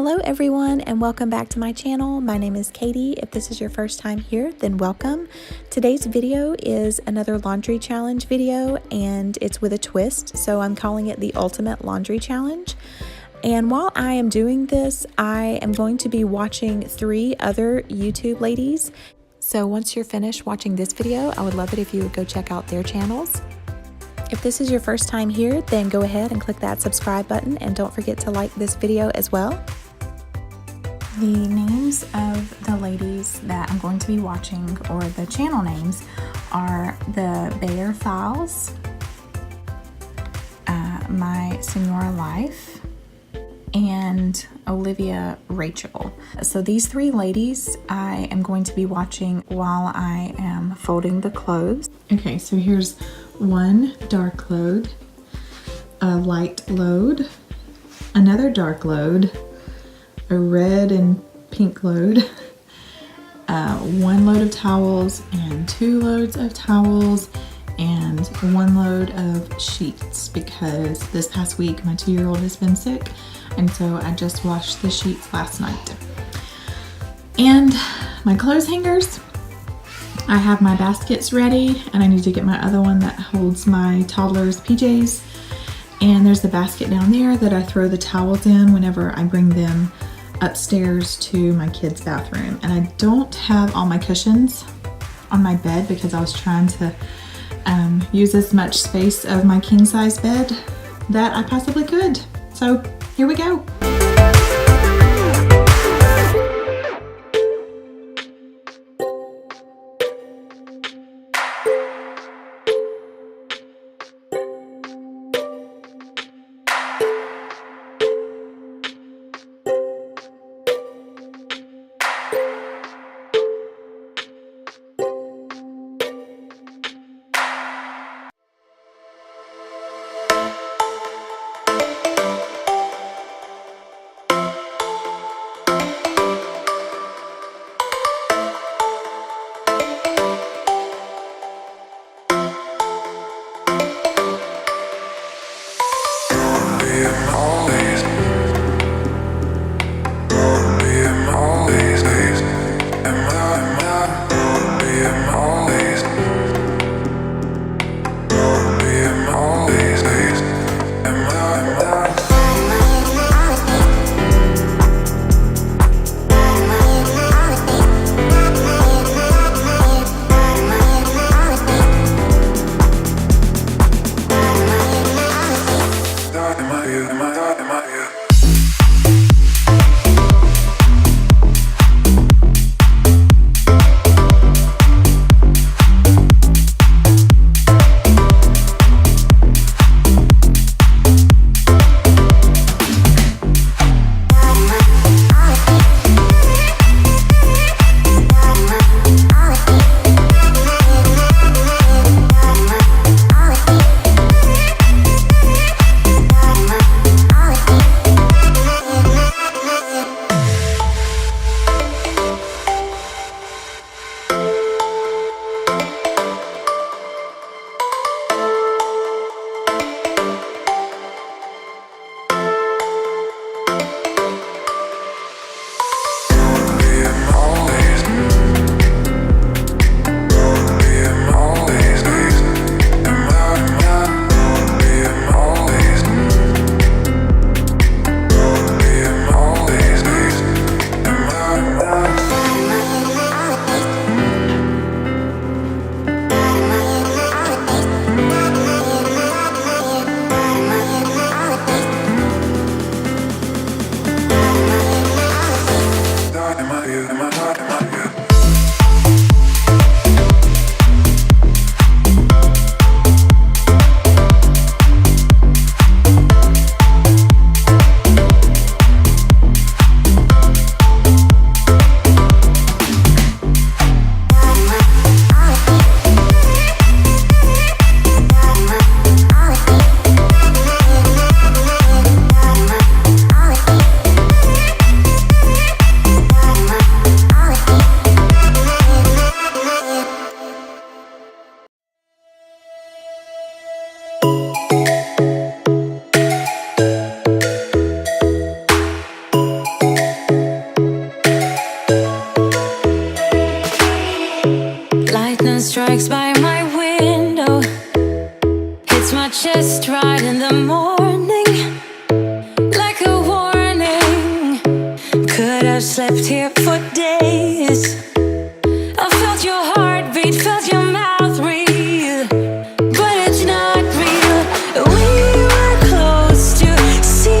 Hello everyone and welcome back to my channel. My name is Katie. If this is your first time here, then welcome. Today's video is another laundry challenge video and it's with a twist, so I'm calling it the Ultimate Laundry Challenge. And while I am doing this, I am going to be watching 3 other YouTube ladies. So once you're finished watching this video, I would love it if you would go check out their channels. If this is your first time here, then go ahead and click that subscribe button and don't forget to like this video as well. The names of the ladies that I'm going to be watching, or the channel names, are the Bear Files, My Senora Life, and Olivia Rachel. So these 3 ladies I am going to be watching while I am folding the clothes. Okay, so here's one dark load, a light load, another dark load, a red and pink load, 1 load of towels and 2 loads of towels, and 1 load of sheets because this past week my 2-year-old has been sick, and so I just washed the sheets last night. And my clothes hangers, I have my baskets ready, and I need to get my other one that holds my toddler's PJs. And there's the basket down there that I throw the towels in whenever I bring them upstairs to my kids' bathroom. And I don't have all my cushions on my bed because I was trying to use as much space of my king-size bed that I possibly could. So here we go. lightning strikes by my window, hits my chest right in the morning, like a warning. Could have slept here for days. I felt your heartbeat, felt your mouth breathe, but it's not real. We were close to see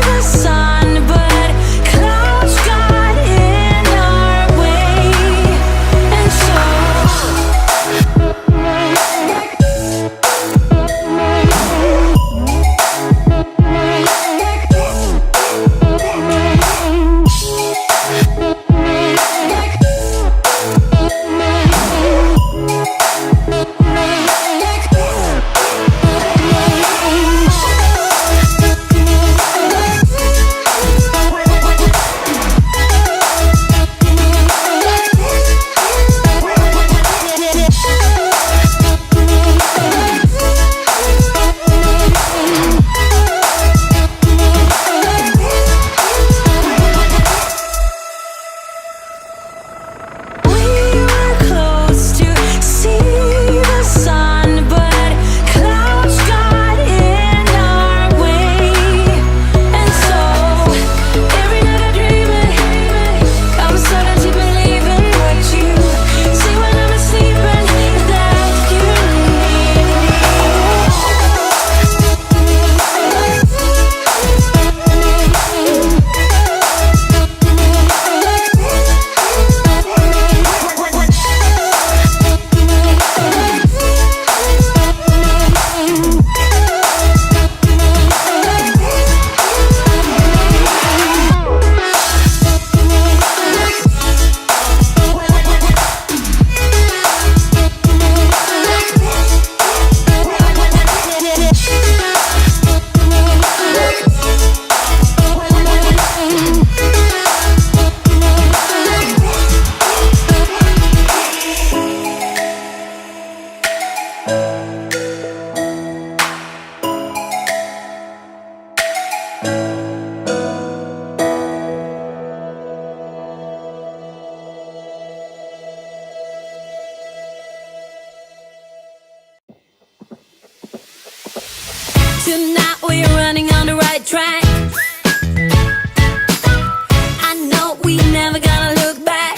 the sun, but clouds got in our way, and so tonight we're running on the right track. I know we never gonna look back.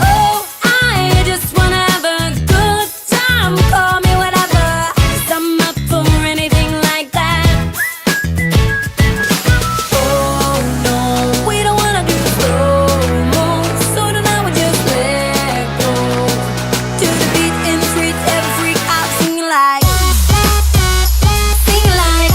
Oh, I just wanna have a good time. Call me whatever, 'cause I'm up for anything like that. Oh no, we don't wanna do slow-mo, so tonight we just let go. To the beat in the streets, every freak out singing like, singing like.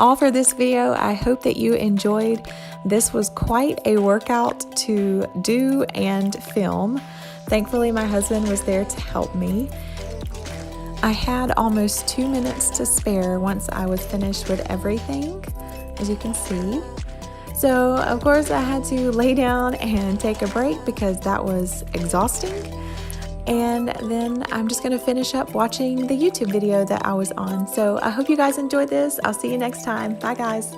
all for this video. I hope that you enjoyed. This was quite a workout to do and film. Thankfully, my husband was there to help me. I had almost 2 minutes to spare once I was finished with everything, as you can see. So, of course, I had to lay down and take a break because that was exhausting. And then I'm just going to finish up watching the YouTube video that I was on. So, I hope you guys enjoyed this. I'll see you next time. Bye, guys.